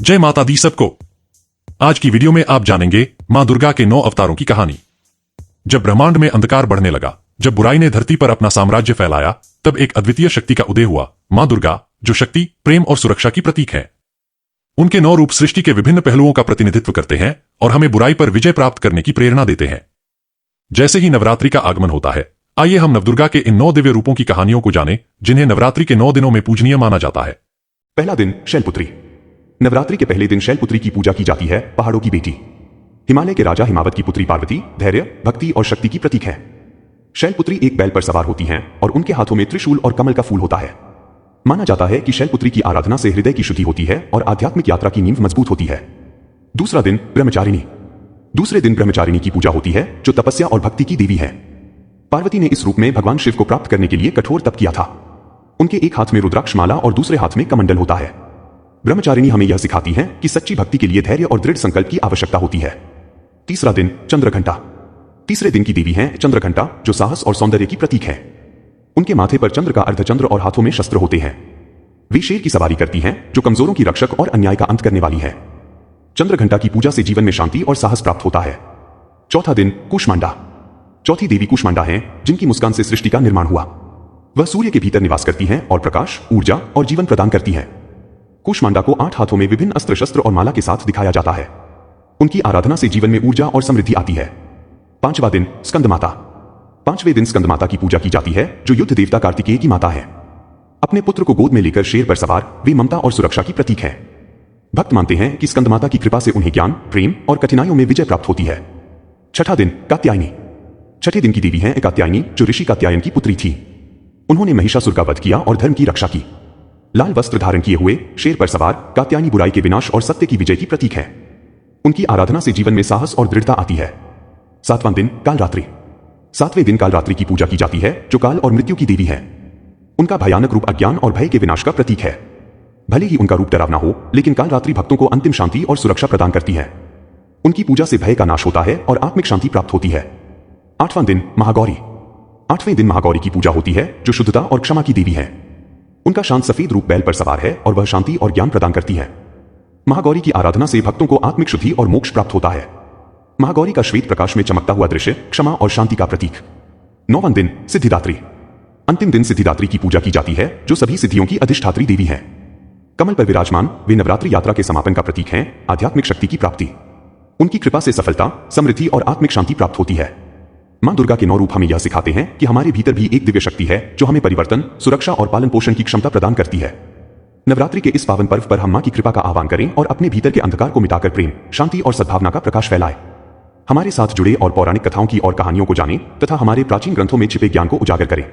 जय माता दी सबको। आज की वीडियो में आप जानेंगे मां दुर्गा के 9 अवतारों की कहानी। जब ब्रह्मांड में अंधकार बढ़ने लगा, जब बुराई ने धरती पर अपना साम्राज्य फैलाया, तब एक अद्वितीय शक्ति का उदय हुआ, मां दुर्गा, जो शक्ति, प्रेम और सुरक्षा की प्रतीक है। उनके 9 रूप सृष्टि के विभिन्न पहलुओं का प्रतिनिधित्व करते हैं और हमें बुराई पर विजय प्राप्त करने की प्रेरणा देते हैं। जैसे ही नवरात्रि का आगमन होता है, आइए हम नवदुर्गा के इन 9 दिव्य रूपों की कहानियों को जानें, जिन्हें नवरात्रि के 9 दिनों में पूजनीय माना जाता है। पहला दिन शैलपुत्री। नवरात्रि के पहले दिन शैलपुत्री की पूजा की जाती है, पहाड़ों की बेटी। हिमालय के राजा हिमावत की पुत्री पार्वती धैर्य, भक्ति और शक्ति की प्रतीक है। शैलपुत्री एक बैल पर सवार होती हैं और उनके हाथों में त्रिशूल और कमल का फूल होता है। माना जाता है कि शैलपुत्री की आराधना से हृदय की शुद्धि होती है और आध्यात्मिक यात्रा की नींव मजबूत होती है। दूसरा दिन ब्रह्मचारिणी। दूसरे दिन ब्रह्मचारिणी की पूजा होती है, जो तपस्या और भक्ति की देवी है। पार्वती ने इस रूप में भगवान शिव को प्राप्त करने के लिए कठोर तप किया था। उनके एक हाथ में रुद्राक्ष माला और दूसरे हाथ में कमंडल होता है। ब्रह्मचारिणी हमें यह सिखाती हैं कि सच्ची भक्ति के लिए धैर्य और दृढ़ संकल्प की आवश्यकता होती है। तीसरा दिन चंद्रघंटा। तीसरे दिन की देवी हैं चंद्रघंटा, जो साहस और सौंदर्य की प्रतीक है। उनके माथे पर चंद्र का अर्धचंद्र और हाथों में शस्त्र होते हैं। वे शेर की सवारी करती हैं, जो कमजोरों की रक्षक और अन्याय का अंत करने वाली है। चंद्रघंटा की पूजा से जीवन में शांति और साहस प्राप्त होता है। चौथा दिन कूष्मांडा। चौथी देवी कूष्मांडा हैं, जिनकी मुस्कान से सृष्टि का निर्माण हुआ। वह सूर्य के भीतर निवास करती हैं और प्रकाश, ऊर्जा और जीवन प्रदान करती हैं। कूष्मांडा को 8 हाथों में विभिन्न अस्त्र शस्त्र और माला के साथ दिखाया जाता है। उनकी आराधना से जीवन में ऊर्जा और समृद्धि आती है। पांचवा दिन स्कंदमाता। पांचवें दिन स्कंदमाता की पूजा की जाती है, जो युद्ध देवता कार्तिकेय की माता है। अपने पुत्र को गोद में लेकर शेर पर सवार वे ममता और सुरक्षा की प्रतीक है। भक्त मानते हैं कि स्कंदमाता की कृपा से उन्हें ज्ञान, प्रेम और कठिनाइयों में विजय प्राप्त होती है। छठा दिन कात्यायनी। छठे दिन की देवी हैं कात्यायनी, जो ऋषि कात्यायन की पुत्री थी। उन्होंने महिषासुर का वध किया और धर्म की रक्षा की। लाल वस्त्र धारण किए हुए शेर पर सवार कात्यायनी बुराई के विनाश और सत्य की विजय की प्रतीक है। उनकी आराधना से जीवन में साहस और दृढ़ता आती है। सातवां दिन कालरात्रि। सातवें दिन कालरात्रि की पूजा की जाती है, जो काल और मृत्यु की देवी है। उनका भयानक रूप अज्ञान और भय के विनाश का प्रतीक है। भले ही उनका रूप डरावना हो, लेकिन कालरात्रि भक्तों को अंतिम शांति और सुरक्षा प्रदान करती है। उनकी पूजा से भय का नाश होता है और आत्मिक शांति प्राप्त होती है। आठवां दिन महागौरी। आठवें दिन महागौरी की पूजा होती है, जो शुद्धता और क्षमा की देवी है। उनका शांत सफेद रूप बैल पर सवार है और वह शांति और ज्ञान प्रदान करती है। महागौरी की आराधना से भक्तों को आत्मिक शुद्धि और मोक्ष प्राप्त होता है। महागौरी का श्वेत प्रकाश में चमकता हुआ दृश्य क्षमा और शांति का प्रतीक। 9वां दिन सिद्धिदात्री। अंतिम दिन सिद्धिदात्री की पूजा की जाती है, जो सभी सिद्धियों की अधिष्ठात्री देवी है। कमल पर विराजमान वे नवरात्रि यात्रा के समापन का प्रतीक हैं, आध्यात्मिक शक्ति की प्राप्ति। उनकी कृपा से सफलता, समृद्धि और आत्मिक शांति प्राप्त होती है। मां दुर्गा के 9 रूप हमें यह सिखाते हैं कि हमारे भीतर भी एक दिव्य शक्ति है, जो हमें परिवर्तन, सुरक्षा और पालन पोषण की क्षमता प्रदान करती है। नवरात्रि के इस पावन पर्व पर हम मां की कृपा का आह्वान करें और अपने भीतर के अंधकार को मिटाकर प्रेम, शांति और सद्भावना का प्रकाश फैलाएं। हमारे साथ जुड़े और पौराणिक कथाओं की और कहानियों को जानें तथा हमारे प्राचीन ग्रंथों में छिपे ज्ञान को उजागर करें।